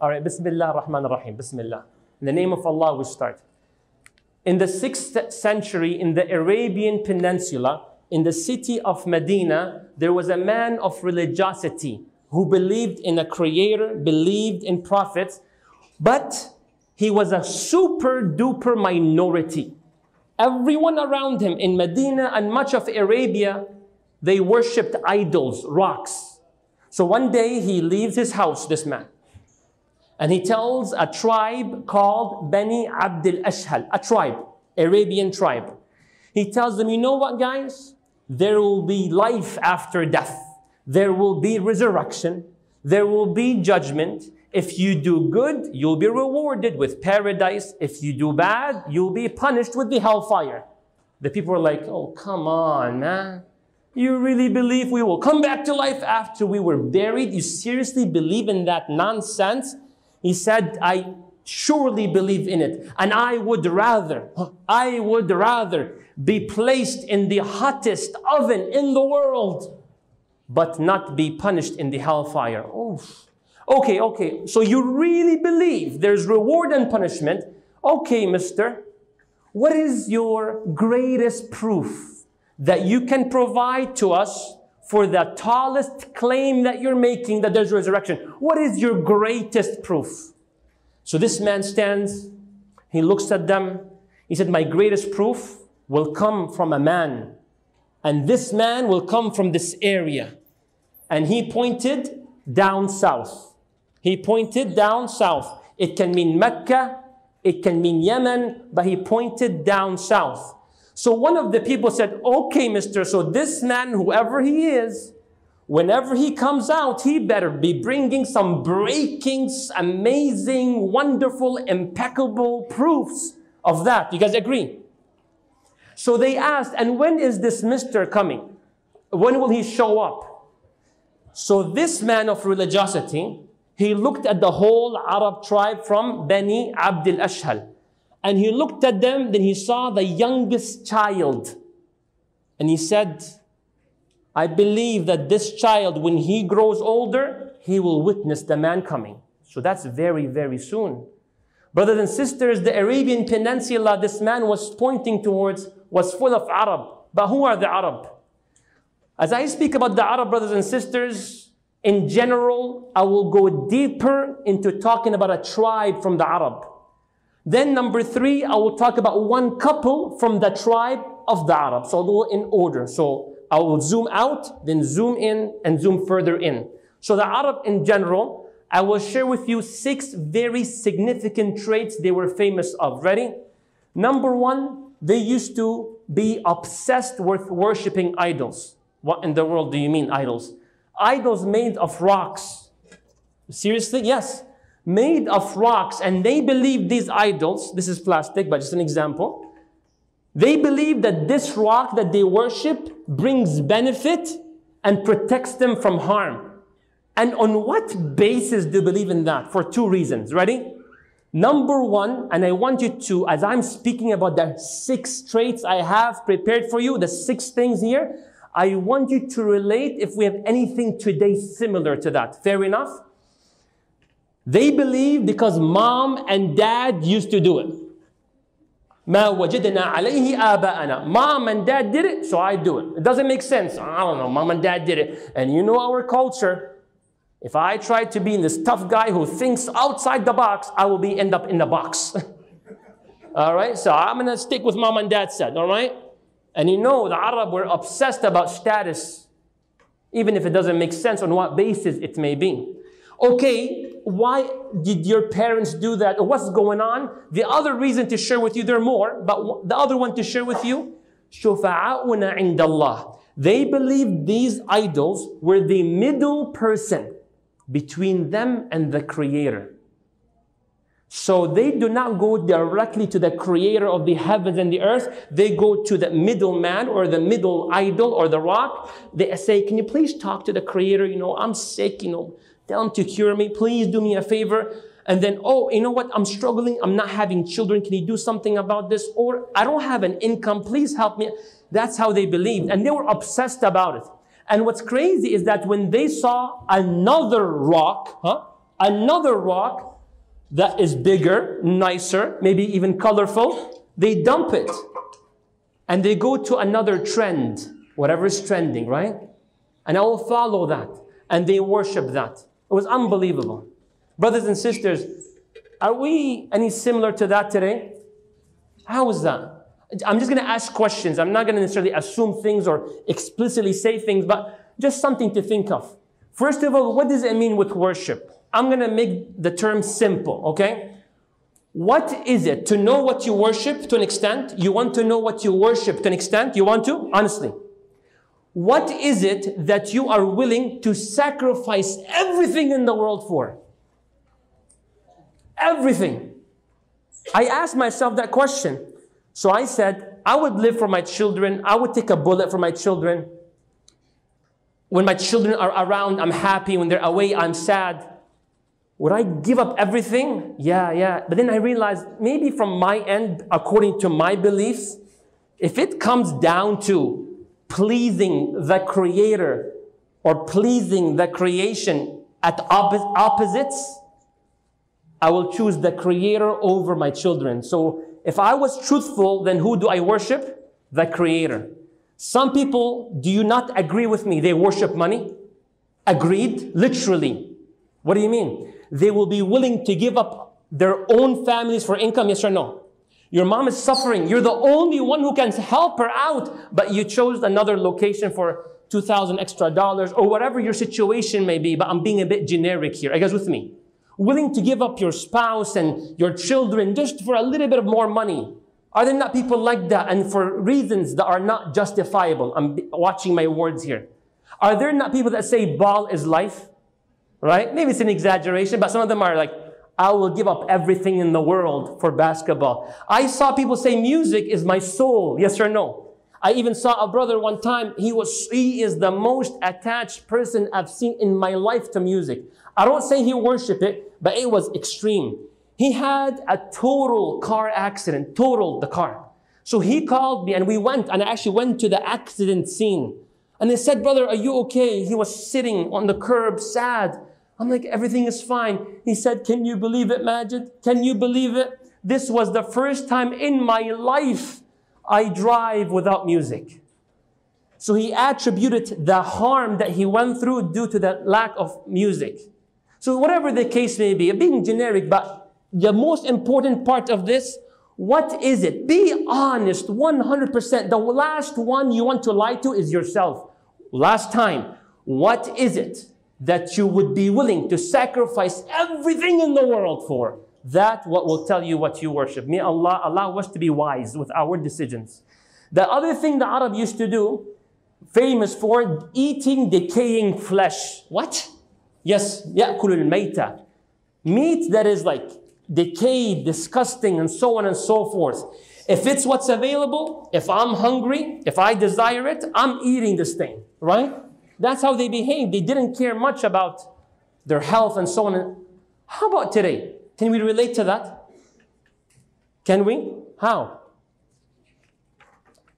All right, Bismillah ar-Rahman ar-Rahim. Bismillah. In the name of Allah, we start. In the 6th century, in the Arabian Peninsula, in the city of Medina, there was a man of religiosity who believed in a creator, believed in prophets, but he was a super duper minority. Everyone around him in Medina and much of Arabia, they worshipped idols, rocks. So one day he leaves his house, this man, and he tells a tribe called Bani Abdul Ashhal, a tribe, Arabian tribe. He tells them, you know what, guys? There will be life after death. There will be resurrection. There will be judgment. If you do good, you'll be rewarded with paradise. If you do bad, you'll be punished with the hellfire. The people were like, oh, come on, man. You really believe we will come back to life after we were buried? You seriously believe in that nonsense? He said, I surely believe in it. And I would rather be placed in the hottest oven in the world, but not be punished in the hellfire. Oof. Okay. So you really believe there's reward and punishment. Okay, mister. What is your greatest proof that you can provide to us for the tallest claim that you're making that there's resurrection? What is your greatest proof? So this man stands, he looks at them, he said, my greatest proof will come from a man, and this man will come from this area. And he pointed down south. He pointed down south. It can mean Mecca, it can mean Yemen, but he pointed down south. So one of the people said, okay, mister, so this man, whoever he is, whenever he comes out, he better be bringing some breaking, amazing, wonderful, impeccable proofs of that. You guys agree? So they asked, and when is this mister coming? When will he show up? So this man of religiosity, he looked at the whole Arab tribe from Bani Abdul Ashhal. And he looked at them, then he saw the youngest child. And he said, I believe that this child, when he grows older, he will witness the man coming. So that's very, very soon. Brothers and sisters, the Arabian Peninsula this man was pointing towards was full of Arab. But who are the Arab? As I speak about the Arab, brothers and sisters, in general, I will go deeper into talking about a tribe from the Arab. Then number 3, I will talk about one couple from the tribe of the Arab. So I'll do it in order. So I will zoom out, then zoom in, and zoom further in. So the Arab in general, I will share with you 6 very significant traits they were famous of. Ready? Number 1, they used to be obsessed with worshiping idols. What in the world do you mean idols? Idols made of rocks. Seriously? Yes. Made of rocks. And they believe these idols, this is plastic, but just an example. They believe that this rock that they worship brings benefit and protects them from harm. And on what basis do you believe in that? For 2 reasons. Ready? Number 1, and I want you to, as I'm speaking about the 6 traits I have prepared for you, the 6 things here, I want you to relate if we have anything today similar to that. Fair enough? They believe because mom and dad used to do it. مَا وَجَدْنَا عَلَيْهِ آبَاءَنَا. Mom and dad did it, so I do it. It doesn't make sense. I don't know, mom and dad did it. And you know our culture. If I try to be this tough guy who thinks outside the box, I will end up in the box. All right, so I'm going to stick with mom and dad said, all right? And you know, the Arab were obsessed about status, even if it doesn't make sense on what basis it may be. Okay, why did your parents do that? What's going on? The other reason to share with you, there are more, but the other one to share with you, شُفَعَاؤُنَا عِنْدَ اللَّهِ. They believed these idols were the middle person between them and the Creator. So they do not go directly to the Creator of the heavens and the earth. They go to the middleman or the middle idol or the rock. They say, can you please talk to the Creator? You know, I'm sick, you know, tell him to cure me. Please do me a favor. And then, oh, you know what? I'm struggling. I'm not having children. Can you do something about this? Or I don't have an income. Please help me. That's how they believed. And they were obsessed about it. And what's crazy is that when they saw another rock, that is bigger, nicer, maybe even colorful, they dump it. And they go to another trend, whatever is trending, right? And I will follow that. And they worship that. It was unbelievable. Brothers and sisters, are we any similar to that today? How is that? I'm just going to ask questions. I'm not going to necessarily assume things or explicitly say things, but just something to think of. First of all, what does it mean with worship? I'm going to make the term simple, okay? What is it to know what you worship to an extent? You want to know what you worship to an extent? You want to? Honestly. What is it that you are willing to sacrifice everything in the world for? Everything. I asked myself that question. So I said, I would live for my children. I would take a bullet for my children. When my children are around, I'm happy. When they're away, I'm sad. Would I give up everything? Yeah. But then I realized maybe from my end, according to my beliefs, if it comes down to pleasing the Creator or pleasing the creation at opposites, I will choose the Creator over my children. So if I was truthful, then who do I worship? The Creator. Some people, do you not agree with me? They worship money. Agreed? Literally. What do you mean? They will be willing to give up their own families for income, yes or no? Your mom is suffering. You're the only one who can help her out, but you chose another location for $2,000 extra or whatever your situation may be, but I'm being a bit generic here. Are you guys with me? Willing to give up your spouse and your children just for a little bit of more money. Are there not people like that? And for reasons that are not justifiable. I'm watching my words here. Are there not people that say ball is life? Right? Maybe it's an exaggeration, but some of them are like, I will give up everything in the world for basketball. I saw people say music is my soul. Yes or no? I even saw a brother one time. He is the most attached person I've seen in my life to music. I don't say he worshiped it, but it was extreme. He had a total car accident, totaled the car. So he called me and we went, and I actually went to the accident scene. And they said, brother, are you okay? He was sitting on the curb, sad. I'm like, everything is fine. He said, can you believe it, Majed? Can you believe it? This was the first time in my life I drive without music. So he attributed the harm that he went through due to the lack of music. So whatever the case may be, being generic, but the most important part of this, what is it? Be honest, 100%. The last one you want to lie to is yourself. Last time, what is it that you would be willing to sacrifice everything in the world for? That what will tell you what you worship. May Allah allow us to be wise with our decisions. The other thing the Arab used to do, famous for eating decaying flesh. What? Yes, يَأْكُلُ الْمَيْتَ. Meat that is like decayed, disgusting, and so on and so forth. If it's what's available, if I'm hungry, if I desire it, I'm eating this thing, right? That's how they behaved. They didn't care much about their health and so on. How about today? Can we relate to that? Can we? How?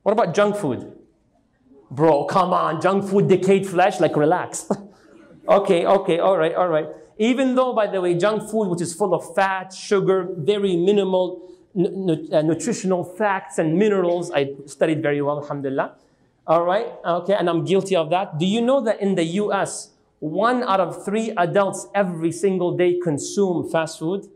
What about junk food? Bro, come on, junk food, decayed flesh, like relax. Okay, all right. Even though, by the way, junk food, which is full of fat, sugar, very minimal nutritional facts and minerals, I studied very well, alhamdulillah. All right, okay, and I'm guilty of that. Do you know that in the US, 1 out of 3 adults every single day consume fast food?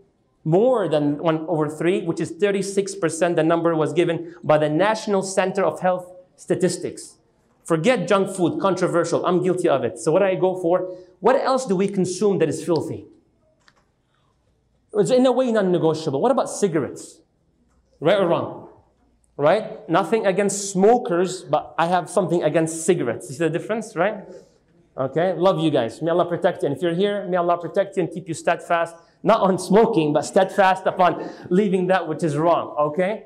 More than 1 over 3, which is 36%. The number was given by the National Center of Health Statistics. Forget junk food, controversial. I'm guilty of it. So what do I go for? What else do we consume that is filthy? It's in a way non-negotiable. What about cigarettes? Right or wrong? Right? Nothing against smokers, but I have something against cigarettes. You see the difference, right? Okay, love you guys. May Allah protect you. And if you're here, may Allah protect you and keep you steadfast, not on smoking, but steadfast upon leaving that which is wrong, okay?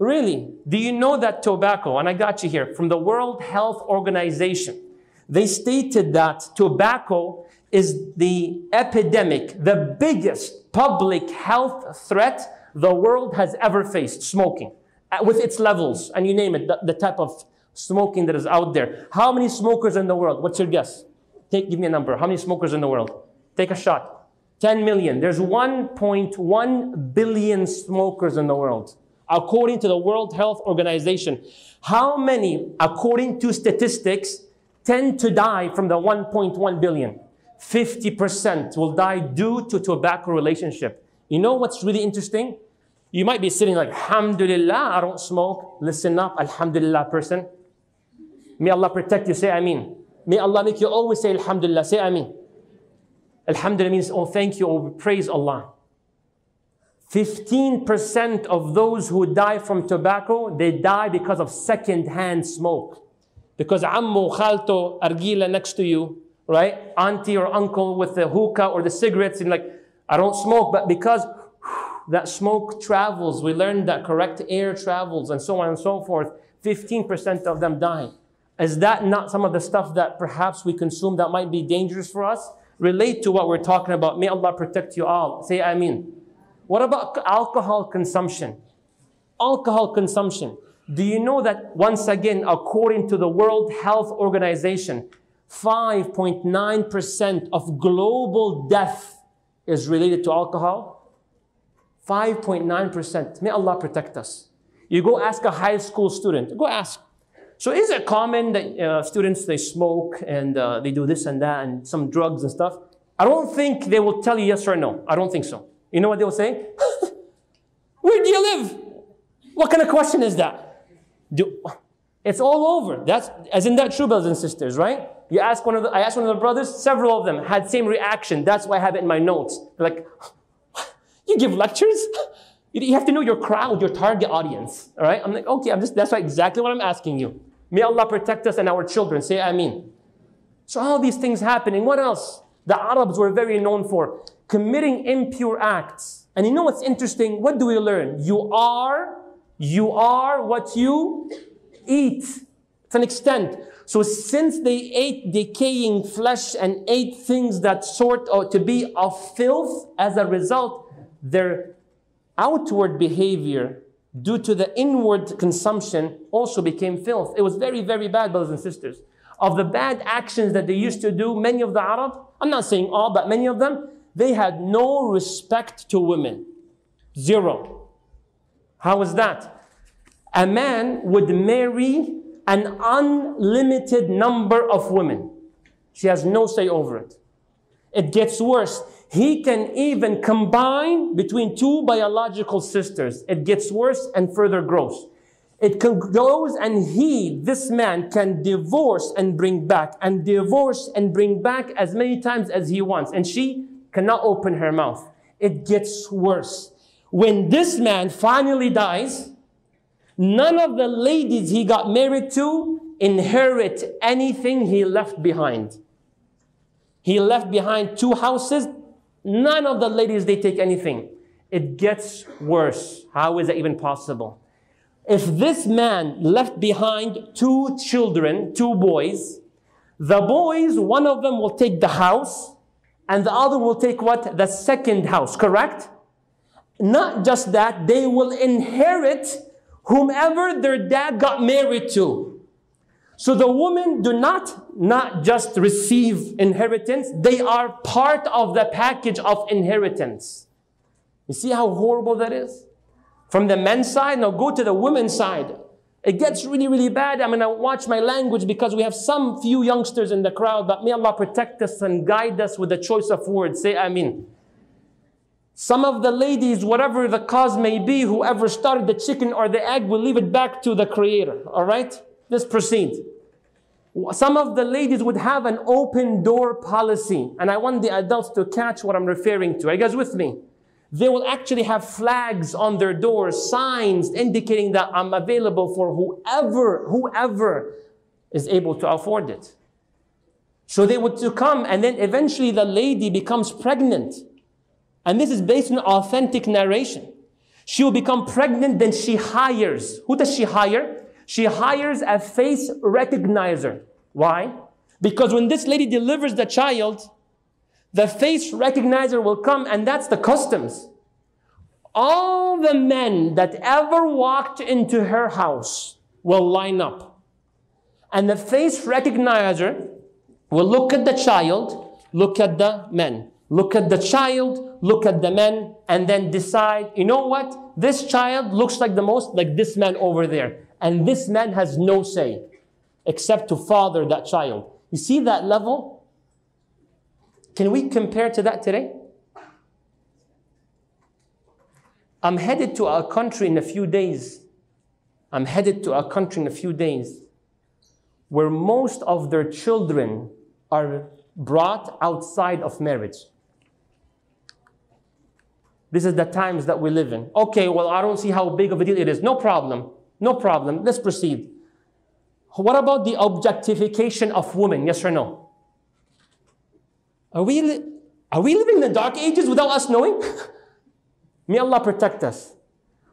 Really, do you know that tobacco, and I got you here, from the World Health Organization, they stated that tobacco is the epidemic, the biggest public health threat the world has ever faced, smoking, with its levels, and you name it, the type of smoking that is out there. How many smokers in the world? What's your guess? Give me a number. How many smokers in the world? Take a shot. 10 million. There's 1.1 billion smokers in the world, according to the World Health Organization. How many, according to statistics, tend to die from the 1.1 billion? 50% will die due to tobacco relationship. You know what's really interesting? You might be sitting like, Alhamdulillah, I don't smoke. Listen up, Alhamdulillah person. May Allah protect you, say Ameen. May Allah make you always say Alhamdulillah, say Ameen. Alhamdulillah means, oh, thank you, oh, praise Allah. 15% of those who die from tobacco, they die because of second-hand smoke. Because ammu, khalto, argila next to you, right? Auntie or uncle with the hookah or the cigarettes, and like, I don't smoke, but because that smoke travels, we learned that correct air travels and so on and so forth, 15% of them die. Is that not some of the stuff that perhaps we consume that might be dangerous for us? Relate to what we're talking about. May Allah protect you all. Say Ameen. What about alcohol consumption? Alcohol consumption. Do you know that, once again, according to the World Health Organization, 5.9% of global death is related to alcohol? 5.9%. May Allah protect us. You go ask a high school student. Go ask. So is it common that students, they smoke and they do this and that and some drugs and stuff? I don't think they will tell you yes or no. I don't think so. You know what they will say? Where do you live? What kind of question is that? It's all over. Isn't that true, brothers and sisters, right? I asked one of the brothers, several of them had same reaction. That's why I have it in my notes. They're like, you give lectures? You have to know your crowd, your target audience. All right? I'm like, okay, that's exactly what I'm asking you. May Allah protect us and our children. Say Ameen. So all these things happening. What else? The Arabs were very known for committing impure acts. And you know what's interesting? What do we learn? You are what you eat. To an extent. So since they ate decaying flesh and ate things that sort to be of filth, as a result, their outward behavior due to the inward consumption also became filth. It was very, very bad, brothers and sisters. Of the bad actions that they used to do, many of the Arab, I'm not saying all, but many of them, they had no respect to women. Zero. How is that? A man would marry an unlimited number of women. She has no say over it. It gets worse. He can even combine between two biological sisters. It gets worse and further gross. It goes and this man can divorce and bring back, and divorce and bring back as many times as he wants. And she cannot open her mouth. It gets worse. When this man finally dies, none of the ladies he got married to inherit anything he left behind. He left behind 2 houses. None of the ladies, they take anything. It gets worse. How is that even possible? If this man left behind 2 children, 2 boys, the boys, one of them will take the house, and the other will take what? The second house, correct? Not just that, they will inherit whomever their dad got married to. So the women do not just receive inheritance, they are part of the package of inheritance. You see how horrible that is? From the men's side, now go to the women's side. It gets really, really bad. I'm going to watch my language because we have some few youngsters in the crowd, but may Allah protect us and guide us with the choice of words. Say Ameen. Some of the ladies, whatever the cause may be, whoever started the chicken or the egg, will leave it back to the Creator. All right? Let's proceed. Some of the ladies would have an open door policy. And I want the adults to catch what I'm referring to. Are you guys with me? They will actually have flags on their doors, signs indicating that I'm available for whoever is able to afford it. So they would come, and then eventually the lady becomes pregnant. And this is based on authentic narration. She will become pregnant, then she hires. Who does she hire? She hires a face recognizer. Why? Because when this lady delivers the child, the face recognizer will come, and that's the customs. All the men that ever walked into her house will line up. And the face recognizer will look at the child, look at the men. Look at the child, look at the men, and then decide, you know what? This child looks like the most like this man over there. And this man has no say except to father that child. You see that level? Can we compare to that today? I'm headed to a country in a few days. I'm headed to a country in a few days where most of their children are brought outside of marriage. This is the times that we live in. Okay, well, I don't see how big of a deal it is. No problem. No problem. Let's proceed. What about the objectification of women? Yes or no? Are we living in the dark ages without us knowing? May Allah protect us.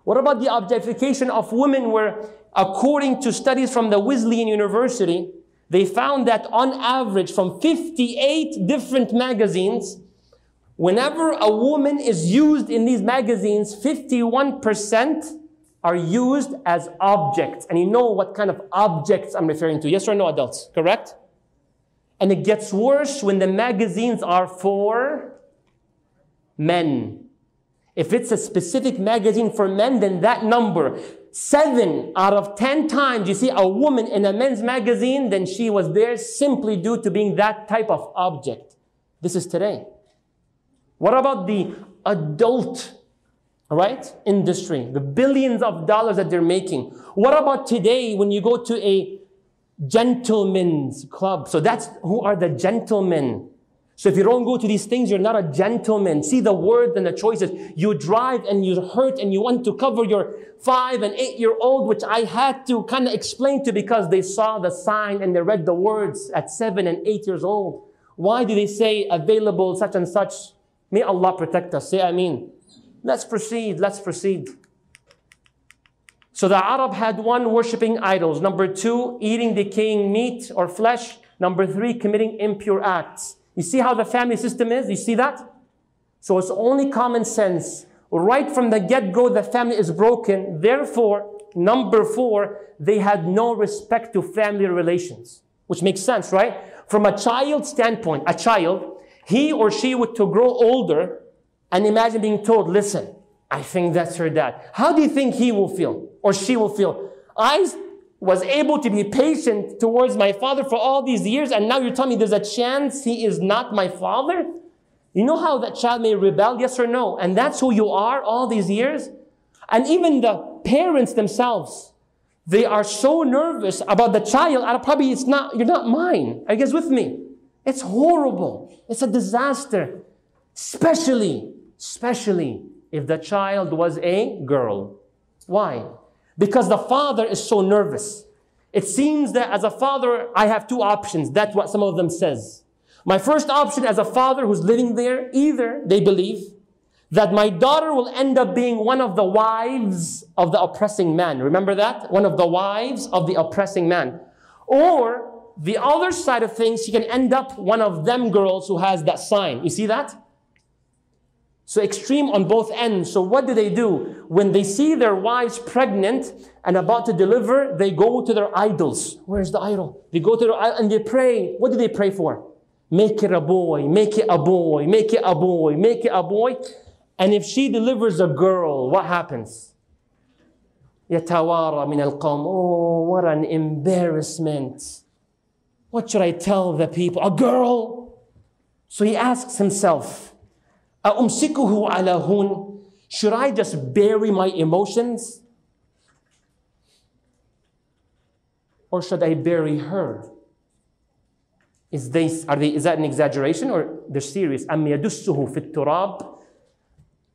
What about the objectification of women where, according to studies from the Wesleyan University, they found that on average from 58 different magazines, whenever a woman is used in these magazines, 51% are used as objects. And you know what kind of objects I'm referring to. Yes or no, adults? Correct? And it gets worse when the magazines are for men. If it's a specific magazine for men, then that number, 7 out of 10 times you see a woman in a men's magazine, then she was there simply due to being that type of object. This is today. What about the adult, industry, the billions of dollars that they're making? What about today when you go to a gentleman's club? So that's who are the gentlemen. So if you don't go to these things, you're not a gentleman. See the words and the choices. You drive and you hurt and you want to cover your 5 and 8-year-old, which I had to kind of explain to because they saw the sign and they read the words at 7 and 8 years old. Why do they say available such and such? May Allah protect us. Say Ameen. Let's proceed. Let's proceed. So the Arab had 1, worshipping idols. Number 2, eating decaying meat or flesh. Number 3, committing impure acts. You see how the family system is? You see that? So it's only common sense. Right from the get-go, the family is broken. Therefore, number 4, they had no respect to family relations. Which makes sense, right? From a child's standpoint, a child, he or she would to grow older and imagine being told, listen, I think that's her dad. How do you think he will feel or she will feel? I was able to be patient towards my father for all these years, and now you're telling me there's a chance he is not my father? You know how that child may rebel, yes or no? And that's who you are all these years? And even the parents themselves, they are so nervous about the child. Probably you're not mine. Are you guys with me? It's horrible. It's a disaster. Especially if the child was a girl. Why? Because the father is so nervous. It seems that as a father, I have 2 options. That's what some of them says. My first option as a father who's living there, either they believe that my daughter will end up being one of the wives of the oppressing man. Remember that? One of the wives of the oppressing man. Or the other side of things, she can end up one of them girls who has that sign. You see that? So extreme on both ends. So what do? When they see their wives pregnant and about to deliver, they go to their idols. Where's the idol? They go to their idol and they pray. What do they pray for? Make it a boy, make it a boy, make it a boy, make it a boy. And if she delivers a girl, what happens? Yatawara min al-qawm. Oh, what an embarrassment. What should I tell the people? A girl. So he asks himself, أَأُمْسِكُهُ عَلَى هُنْ? Should I just bury my emotions? Or should I bury her? Is that an exaggeration or they're serious? أَمْ يَدُسُّهُ فِي التُّرَابِ?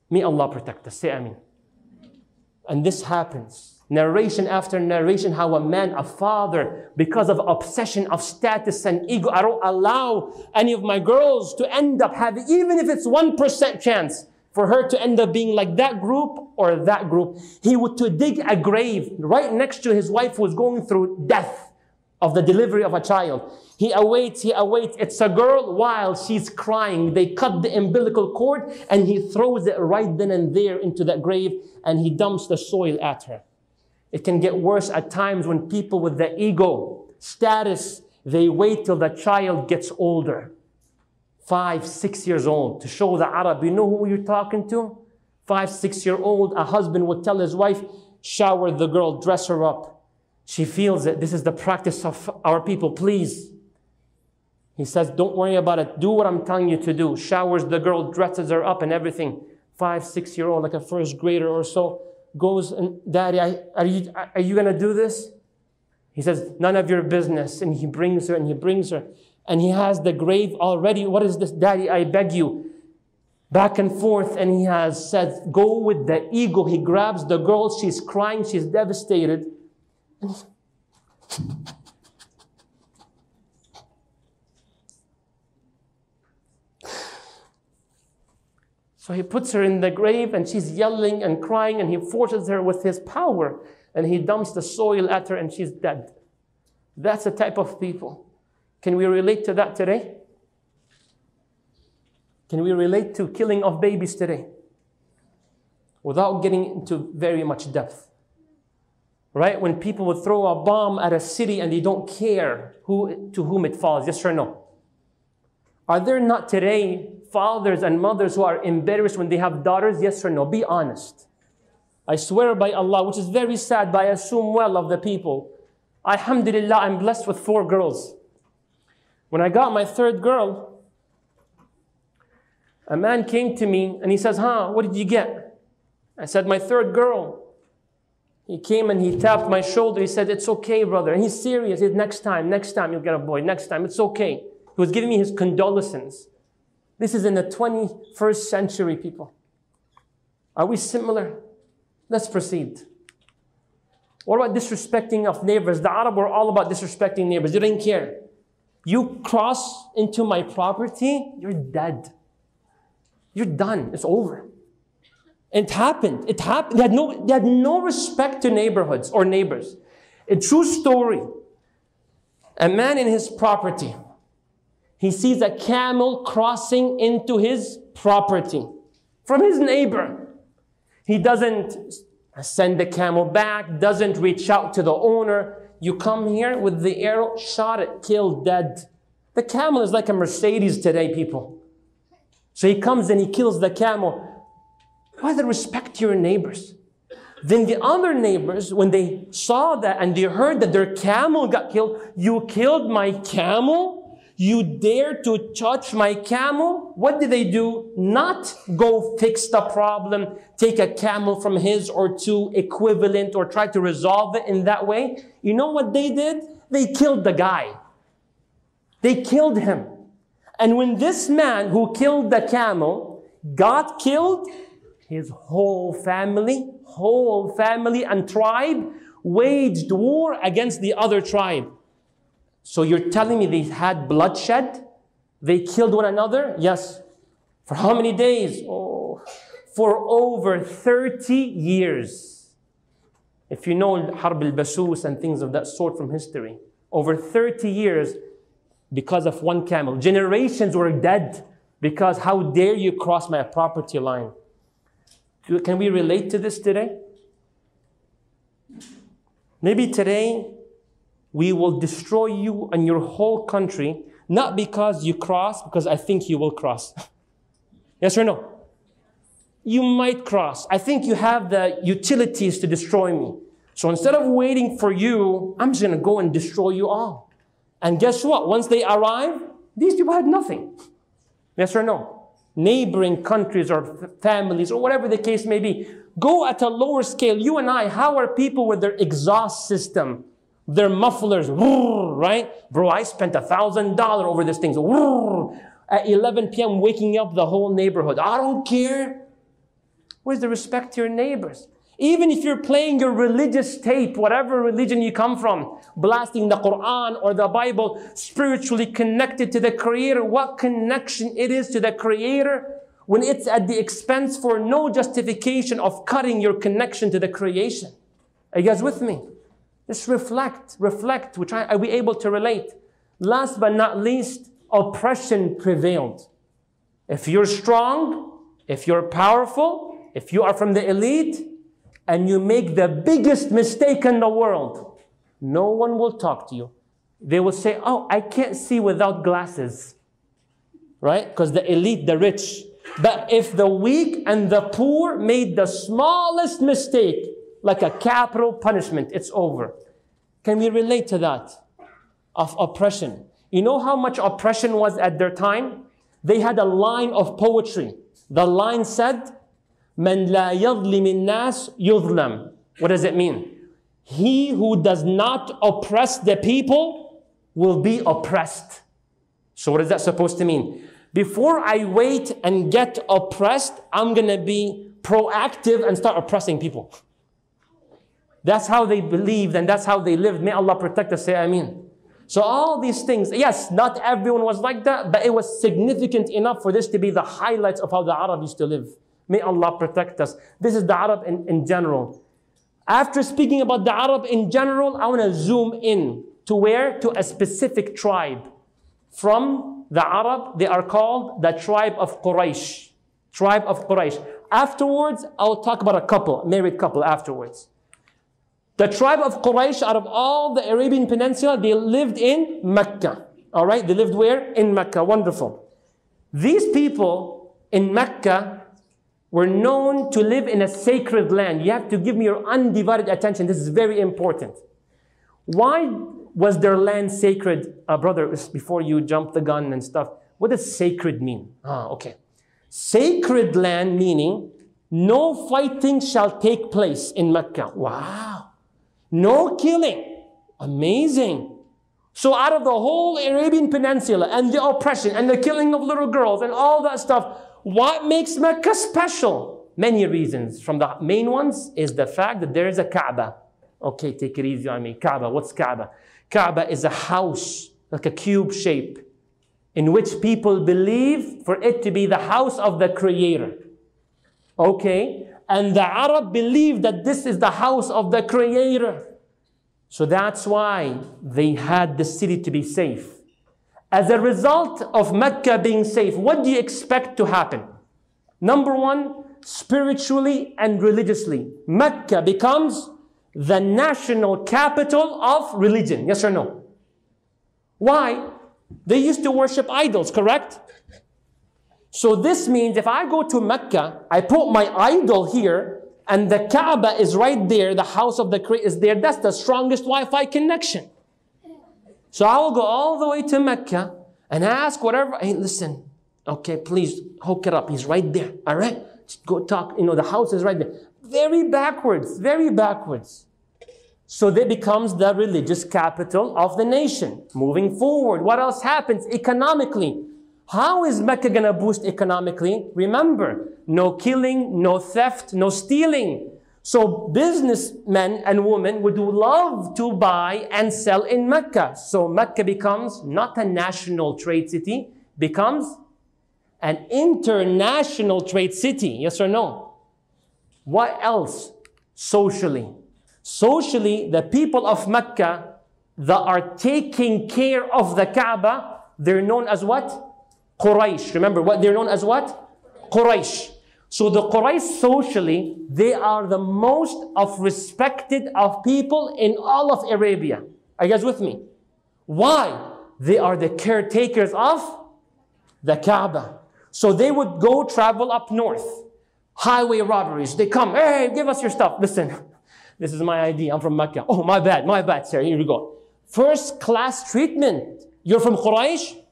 May Allah protect us. Say Ameen. And this happens. Narration after narration, how a man, a father, because of obsession of status and ego, I don't allow any of my girls to end up having, even if it's 1% chance for her to end up being like that group or that group. He would to dig a grave right next to his wife who was going through death of the delivery of a child. He awaits. It's a girl while she's crying. They cut the umbilical cord and he throws it right then and there into that grave and he dumps the soil at her. It can get worse at times when people with the ego, status, they wait till the child gets older. 5, 6 years old, to show the Arab, you know who you're talking to? 5, 6-year-old, a husband would tell his wife, shower the girl, dress her up. She feels it. This is the practice of our people, please. He says, don't worry about it. Do what I'm telling you to do. Showers the girl, dresses her up and everything. 5, 6-year-old, like a first grader or so, goes and, Daddy, are you going to do this? He says, none of your business. And he brings her and he brings her. And he has the grave already. What is this? Daddy, I beg you. Back and forth. And he has said, go with the ego. He grabs the girl. She's crying. She's devastated. So he puts her in the grave and she's yelling and crying and he forces her with his power and he dumps the soil at her and she's dead. That's the type of people. Can we relate to that today? Can we relate to killing of babies today? Without getting into very much depth. Right? When people would throw a bomb at a city and they don't care to whom it falls, yes or no? Are there not today fathers and mothers who are embarrassed when they have daughters? Yes or no? Be honest. I swear by Allah, which is very sad, but I assume well of the people. Alhamdulillah, I'm blessed with 4 girls. When I got my 3rd girl, a man came to me and he says, what did you get? I said, my 3rd girl. He came and he tapped my shoulder. He said, it's okay, brother. And he's serious. He said, next time you'll get a boy. Next time, it's okay. He was giving me his condolences. This is in the 21st century, people. Are we similar? Let's proceed. What about disrespecting of neighbors? The Arab were all about disrespecting neighbors. They didn't care. You cross into my property, you're dead. You're done. It's over. It happened. It happened. They had no respect to neighborhoods or neighbors. A true story. A man in his property, he sees a camel crossing into his property from his neighbor. He doesn't send the camel back, doesn't reach out to the owner. You come here with the arrow, shot it, killed, dead. The camel is like a Mercedes today, people. So he comes and he kills the camel. Why the respect to your neighbors? Then the other neighbors, when they saw that and they heard that their camel got killed, you killed my camel? You dare to touch my camel? What did they do? Not go fix the problem, take a camel from his or two equivalent or try to resolve it in that way. You know what they did? They killed the guy. They killed him. And when this man who killed the camel got killed, his whole family and tribe waged war against the other tribe. So you're telling me they had bloodshed? They killed one another? Yes. For how many days? Oh, for over 30 years. If you know Harb al-Basus and things of that sort from history, over 30 years because of one camel. Generations were dead because how dare you cross my property line? Can we relate to this today? Maybe today we will destroy you and your whole country, not because you cross, because I think you will cross. Yes or no? You might cross. I think you have the utilities to destroy me. So instead of waiting for you, I'm just going to go and destroy you all. And guess what? Once they arrive, these people had nothing. Yes or no? Neighboring countries or families or whatever the case may be, go at a lower scale. You and I, how are people with their exhaust system, their mufflers, right? Bro, I spent $1,000 over this thing. So, at 11 p.m. waking up the whole neighborhood. I don't care. Where's the respect to your neighbors? Even if you're playing your religious tape, whatever religion you come from, blasting the Quran or the Bible, spiritually connected to the Creator, what connection it is to the Creator when it's at the expense for no justification of cutting your connection to the creation. Are you guys with me? Just reflect. Are we able to relate? Last but not least, oppression prevailed. If you're strong, if you're powerful, if you are from the elite, and you make the biggest mistake in the world, no one will talk to you. They will say, oh, I can't see without glasses. right? Because the elite, the rich. But if the weak and the poor made the smallest mistake, like a capital punishment, it's over. Can we relate to that? Of oppression. You know how much oppression was at their time? They had a line of poetry. The line said, "Man la yadlim الناس يظلم." What does it mean? He who does not oppress the people will be oppressed. So what is that supposed to mean? Before I wait and get oppressed, I'm going to be proactive and start oppressing people. That's how they believed and that's how they lived. May Allah protect us, say Ameen. So all these things, yes, not everyone was like that, but it was significant enough for this to be the highlights of how the Arab used to live. May Allah protect us. This is the Arab in general. After speaking about the Arab in general, I want to zoom in to where? To a specific tribe. From the Arab, they are called the tribe of Quraysh. Tribe of Quraysh. Afterwards, I'll talk about a couple, married couple afterwards. The tribe of Quraysh, out of all the Arabian Peninsula, they lived in Mecca. All right, they lived where? In Mecca. Wonderful. These people in Mecca were known to live in a sacred land. You have to give me your undivided attention. This is very important. Why was their land sacred? Brother, before you jump the gun and stuff, what does sacred mean? Okay. Sacred land meaning no fighting shall take place in Mecca. Wow. No killing. Amazing. So out of the whole Arabian Peninsula and the oppression and the killing of little girls and all that stuff, what makes Mecca special? Many reasons. From the main ones is the fact that there is a Kaaba. Okay, take it easy on me. Kaaba, what's Kaaba? Kaaba is a house, like a cube shape, in which people believe for it to be the house of the Creator. Okay? And the Arab believed that this is the house of the Creator. So that's why they had the city to be safe. As a result of Mecca being safe, what do you expect to happen? Number one, spiritually and religiously, Mecca becomes the national capital of religion. Yes or no? Why? They used to worship idols, correct? So this means if I go to Mecca, I put my idol here, and the Kaaba is right there, the house of the Creator is there, that's the strongest Wi-Fi connection. So I will go all the way to Mecca and ask whatever, hey, listen, okay, please hook it up. He's right there, all right? Just go talk, the house is right there. Very backwards, very backwards. So that becomes the religious capital of the nation. Moving forward, what else happens economically? How is Mecca going to boost economically? Remember, no killing, no theft, no stealing. So businessmen and women would love to buy and sell in Mecca. So Mecca becomes not a national trade city, becomes an international trade city. Yes or no? What else? Socially. Socially, the people of Mecca that are taking care of the Kaaba, they're known as what? Quraysh. Remember what they're known as what? Quraysh. So the Quraysh socially, they are the most of respected of people in all of Arabia. Are you guys with me? Why? They are the caretakers of the Kaaba. So they would go travel up north. Highway robberies. They come, hey, give us your stuff. Listen, this is my ID. I'm from Mecca. Oh, my bad, sir. Here you go. First class treatment. You're from Quraysh?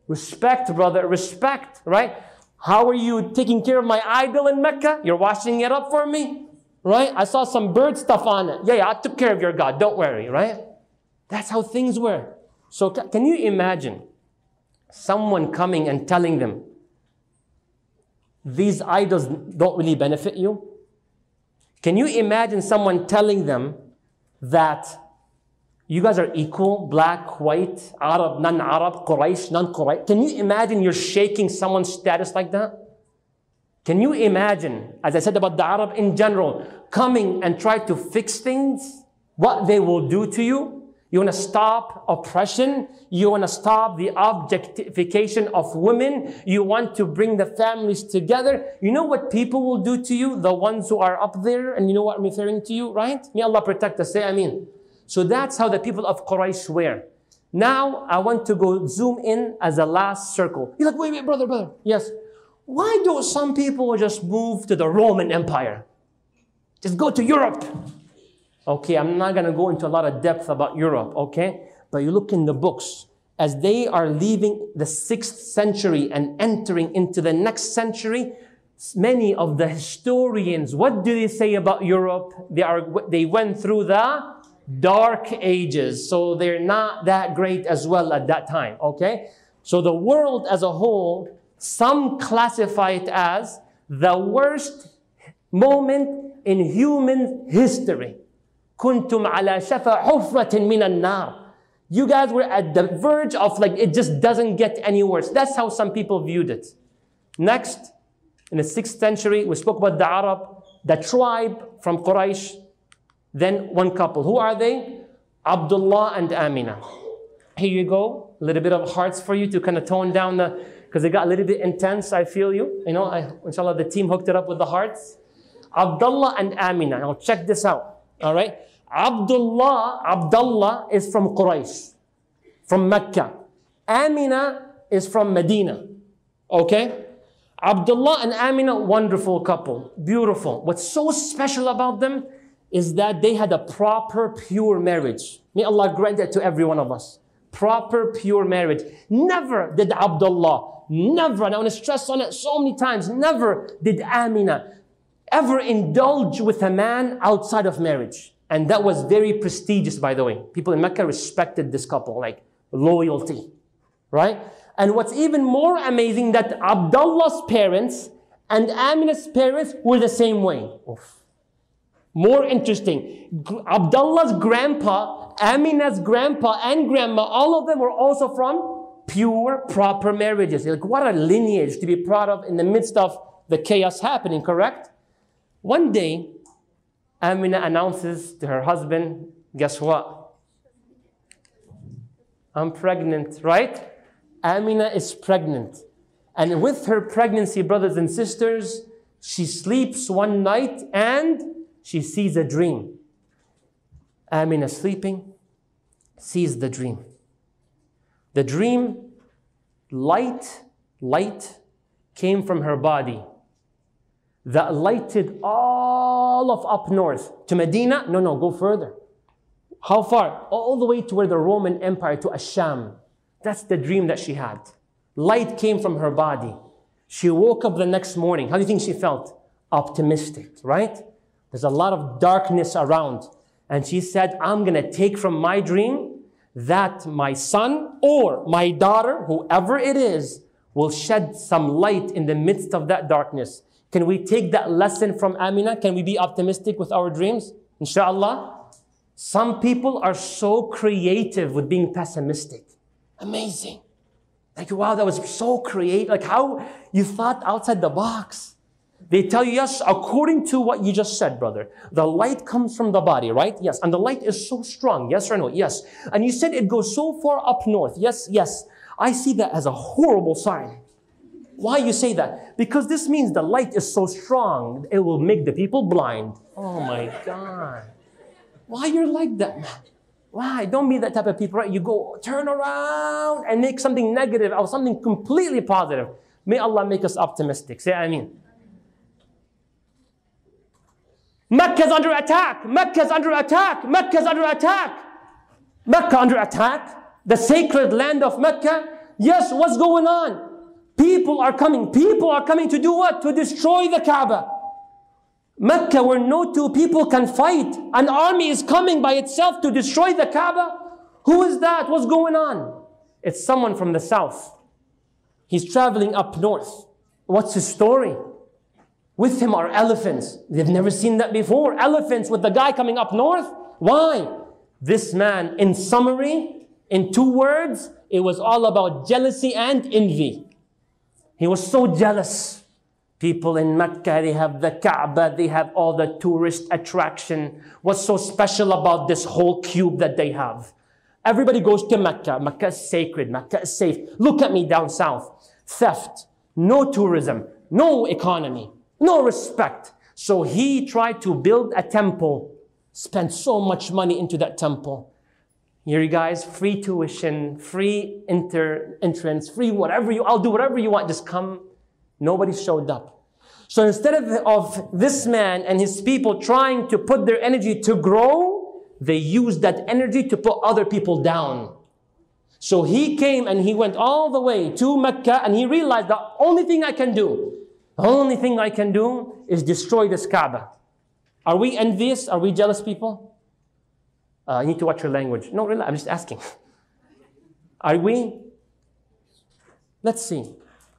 Respect, brother, respect, right? How are you taking care of my idol in Mecca? You're washing it up for me, right? I saw some bird stuff on it. Yeah, I took care of your God. Don't worry, right? That's how things were. So can you imagine someone coming and telling them, these idols don't really benefit you? Can you imagine someone telling them that you guys are equal, black, white, Arab, non-Arab, Quraysh, non-Quraysh? Can you imagine you're shaking someone's status like that? Can you imagine, as I said about the Arab in general, coming and try to fix things? What they will do to you? You want to stop oppression? You want to stop the objectification of women? You want to bring the families together? You know what people will do to you? The ones who are up there, and you know what I'm referring to you, right? May Allah protect us, say Ameen. So that's how the people of Quraysh were. Now, I want to go zoom in as a last circle. You're like, wait, brother. Yes. Why do some people just move to the Roman Empire? Just go to Europe. Okay, I'm not going to go into a lot of depth about Europe, okay? But you look in the books, as they are leaving the 6th century and entering into the next century, many of the historians, what do they say about Europe? They went through the Dark Ages, so they're not that great as well at that time, okay? So the world as a whole, some classify it as the worst moment in human history. كنتم على شفا حفرة من النار. You guys were at the verge of like, it just doesn't get any worse. That's how some people viewed it. Next, in the 6th century, we spoke about the Arab, the tribe from Quraysh. Then one couple. Who are they? Abdullah and Amina. Here you go. A little bit of hearts for you to kind of tone down the, because it got a little bit intense, I feel you. You know, inshallah, the team hooked it up with the hearts. Abdullah and Amina. Now check this out. All right. Abdullah is from Quraysh, from Mecca. Amina is from Medina. Okay. Abdullah and Amina, wonderful couple. Beautiful. What's so special about them is that they had a proper, pure marriage. May Allah grant that to every one of us. Proper, pure marriage. Never did Abdullah, never, and I want to stress on it so many times, never did Amina ever indulge with a man outside of marriage. And that was very prestigious, by the way. People in Mecca respected this couple, like loyalty, right? And what's even more amazing, that Abdullah's parents and Amina's parents were the same way. Oof. More interesting, Abdullah's grandpa, Amina's grandpa and grandma, all of them were also from pure, proper marriages. Like, what a lineage to be proud of in the midst of the chaos happening, correct? One day, Amina announces to her husband, guess what? I'm pregnant, right? Amina is pregnant. And with her pregnancy, brothers and sisters, she sleeps one night and she sees a dream. Amina sleeping, sees the dream. The dream, light came from her body that lighted all of up north. To Medina? No, go further. How far? All the way to where the Roman Empire, to Asham. That's the dream that she had. Light came from her body. She woke up the next morning. How do you think she felt? Optimistic, right? There's a lot of darkness around. And she said, I'm going to take from my dream that my son or my daughter, whoever it is, will shed some light in the midst of that darkness. Can we take that lesson from Amina? Can we be optimistic with our dreams? Inshallah. Some people are so creative with being pessimistic. Amazing. Like, wow, that was so creative. Like, how you thought outside the box. They tell you, yes, according to what you just said, brother, the light comes from the body, right? Yes. And the light is so strong. Yes or no? Yes. And you said it goes so far up north. Yes. I see that as a horrible sign. Why you say that? Because this means the light is so strong, it will make the people blind. Oh my God. Why you're like that, man? Why? Don't be that type of people, right? You go turn around and make something negative or something completely positive. May Allah make us optimistic. Say Ameen. Mecca is under attack. Mecca is under attack. Mecca is under attack. Mecca under attack. The sacred land of Mecca. Yes, what's going on? People are coming. People are coming to do what? To destroy the Kaaba. Mecca, where no two people can fight. An army is coming by itself to destroy the Kaaba. Who is that? What's going on? It's someone from the south. He's traveling up north. What's his story? With him are elephants. They've never seen that before. Elephants with the guy coming up north. Why? This man, in summary, in 2 words, it was all about jealousy and envy. He was so jealous. People in Mecca, they have the Kaaba, they have all the tourist attraction. What's so special about this whole cube that they have? Everybody goes to Mecca. Mecca is sacred. Mecca is safe. Look at me down south. Theft. No tourism. No economy. No respect. So he tried to build a temple. Spent so much money into that temple. Here you guys, free tuition, free entrance, free whatever I'll do whatever you want, just come. Nobody showed up. So instead of this man and his people trying to put their energy to grow, they used that energy to put other people down. So he came and he went all the way to Mecca and he realized the only thing I can do is destroy this Kaaba. Are we envious? Are we jealous people? You need to watch your language. No, really, I'm just asking. Are we? Let's see.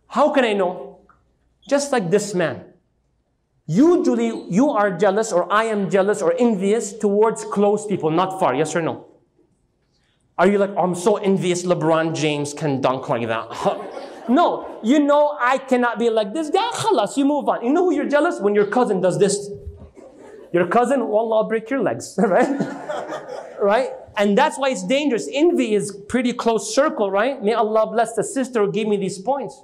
How can I know? Just like this man. Usually, you are jealous or I am jealous or envious towards close people, not far. Yes or no? Are you like, oh, I'm so envious LeBron James can dunk like that? No, you know I cannot be like this guy. Khalas, you move on. You know who you're jealous? When your cousin does this. Your cousin, wallah, I'll break your legs, right? Right? And that's why it's dangerous. Envy is pretty close circle, right? May Allah bless the sister who gave me these points.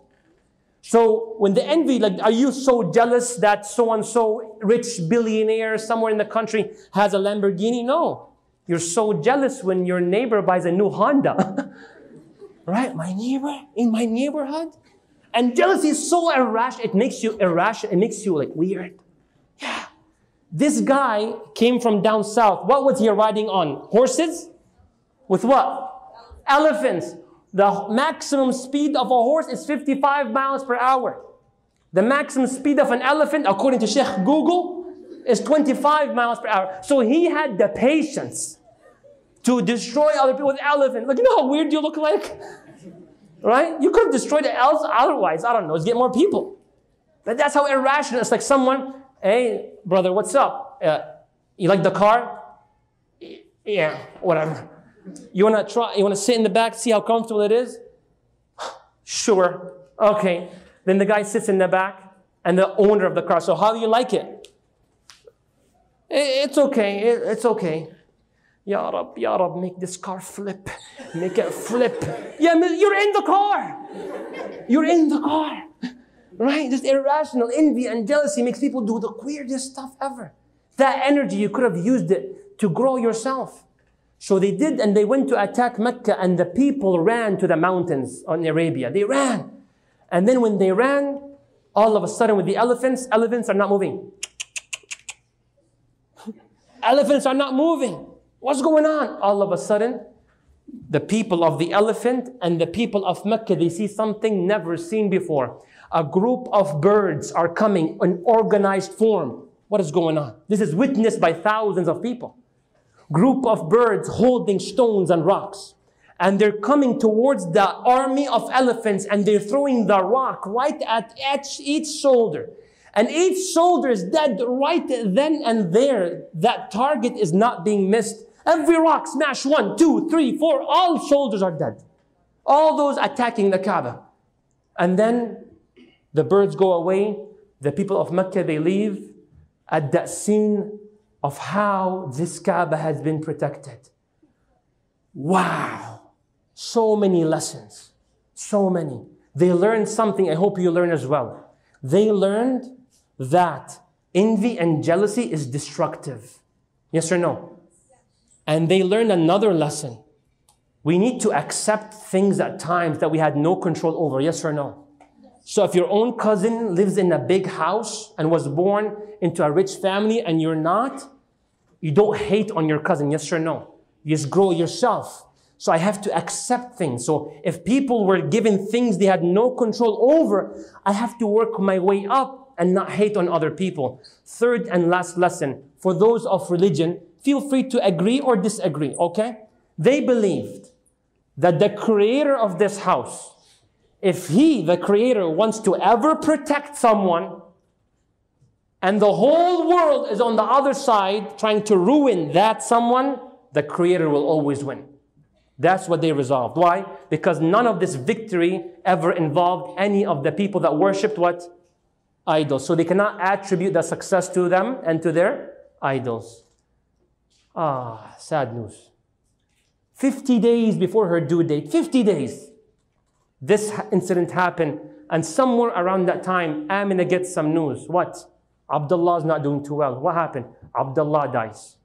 So when the envy, like, are you so jealous that so-and-so rich billionaire somewhere in the country has a Lamborghini? No. You're so jealous when your neighbor buys a new Honda. Right? My neighbor in my neighborhood? And jealousy is so irrational. It makes you irrational. It makes you like weird. Yeah. This guy came from down south. What was he riding on? Horses? With what? Elephants. The maximum speed of a horse is 55 miles per hour. The maximum speed of an elephant, according to Sheikh Google, is 25 miles per hour. So he had the patience to destroy other people with elephants. Like, you know how weird you look like? Right? You could have destroyed it else otherwise. I don't know. Let's get more people. But that's how irrational. It's like someone, hey, brother, what's up? You like the car? Yeah, whatever. You want to try? You want to sit in the back, see how comfortable it is? Sure. Okay. Then the guy sits in the back and the owner of the car. So how do you like it? It's okay. It's okay. Ya Rab, make this car flip. Make it flip. Yeah, you're in the car. You're in the car. Right? Just irrational envy and jealousy makes people do the weirdest stuff ever. That energy, you could have used it to grow yourself. So they did, and they went to attack Mecca, and the people ran to the mountains in Arabia. They ran. And then when they ran, all of a sudden with the elephants are not moving. Elephants are not moving. What's going on? All of a sudden, the people of the elephant and the people of Mecca, they see something never seen before. A group of birds are coming in organized form. What is going on? This is witnessed by thousands of people. Group of birds holding stones and rocks. And they're coming towards the army of elephants and they're throwing the rock right at each shoulder. And each shoulder is dead right then and there. That target is not being missed. Every rock smash 1, 2, 3, 4. All shoulders are dead. All those attacking the Kaaba. And then the birds go away. The people of Mecca, they leave at that scene of how this Kaaba has been protected. Wow. So many lessons. So many. They learned something I hope you learn as well. They learned that envy and jealousy is destructive. Yes or no? And they learned another lesson. We need to accept things at times that we had no control over. Yes or no? So if your own cousin lives in a big house and was born into a rich family and you're not, you don't hate on your cousin. Yes or no? You just grow yourself. So I have to accept things. So if people were given things they had no control over, I have to work my way up and not hate on other people. Third and last lesson, for those of religion, feel free to agree or disagree, okay? They believed that the creator of this house, if he, the creator, wants to ever protect someone, and the whole world is on the other side trying to ruin that someone, the creator will always win. That's what they resolved. Why? Because none of this victory ever involved any of the people that worshipped what? Idols. So they cannot attribute the success to them and to their idols. Ah, sad news. 50 days before her due date, 50 days, this incident happened. And somewhere around that time, Amina gets some news. What? Abdullah is not doing too well. What happened? Abdullah dies.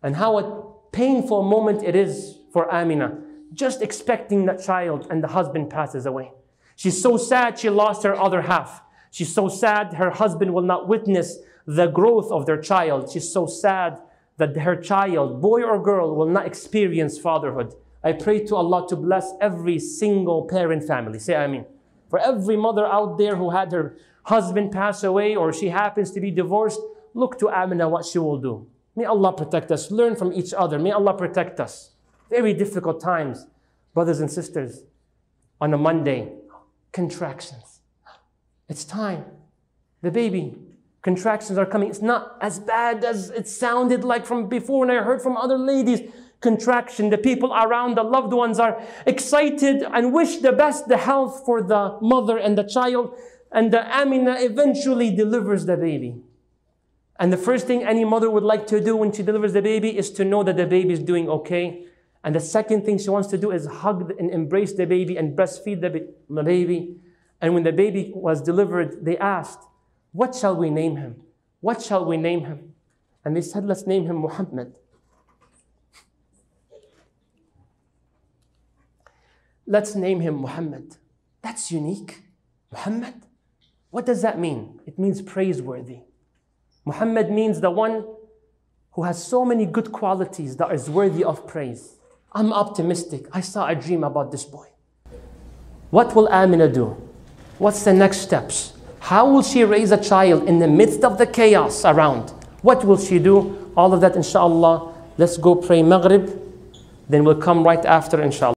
And how painful moment it is for Amina, just expecting that child, and the husband passes away. She's so sad she lost her other half. She's so sad her husband will not witness the growth of their child. She's so sad that her child, boy or girl, will not experience fatherhood. I pray to Allah to bless every single parent family. Say Ameen. For every mother out there who had her husband pass away or she happens to be divorced, look to Amina what she will do. May Allah protect us. Learn from each other. May Allah protect us. Very difficult times, brothers and sisters. On a Monday, contractions. It's time. The baby, contractions are coming. It's not as bad as it sounded like from before, and I heard from other ladies. Contraction, the people around, the loved ones are excited and wish the best, the health for the mother and the child. And the Amina eventually delivers the baby. And the first thing any mother would like to do when she delivers the baby is to know that the baby is doing okay. And the second thing she wants to do is hug and embrace the baby and breastfeed the baby. And when the baby was delivered, they asked, what shall we name him? What shall we name him? And they said, let's name him Muhammad. Let's name him Muhammad. That's unique. Muhammad? What does that mean? It means praiseworthy. Muhammad means the one who has so many good qualities that is worthy of praise. I'm optimistic. I saw a dream about this boy. What will Amina do? What's the next steps? How will she raise a child in the midst of the chaos around? What will she do? All of that, inshallah. Let's go pray Maghrib. Then we'll come right after, inshallah.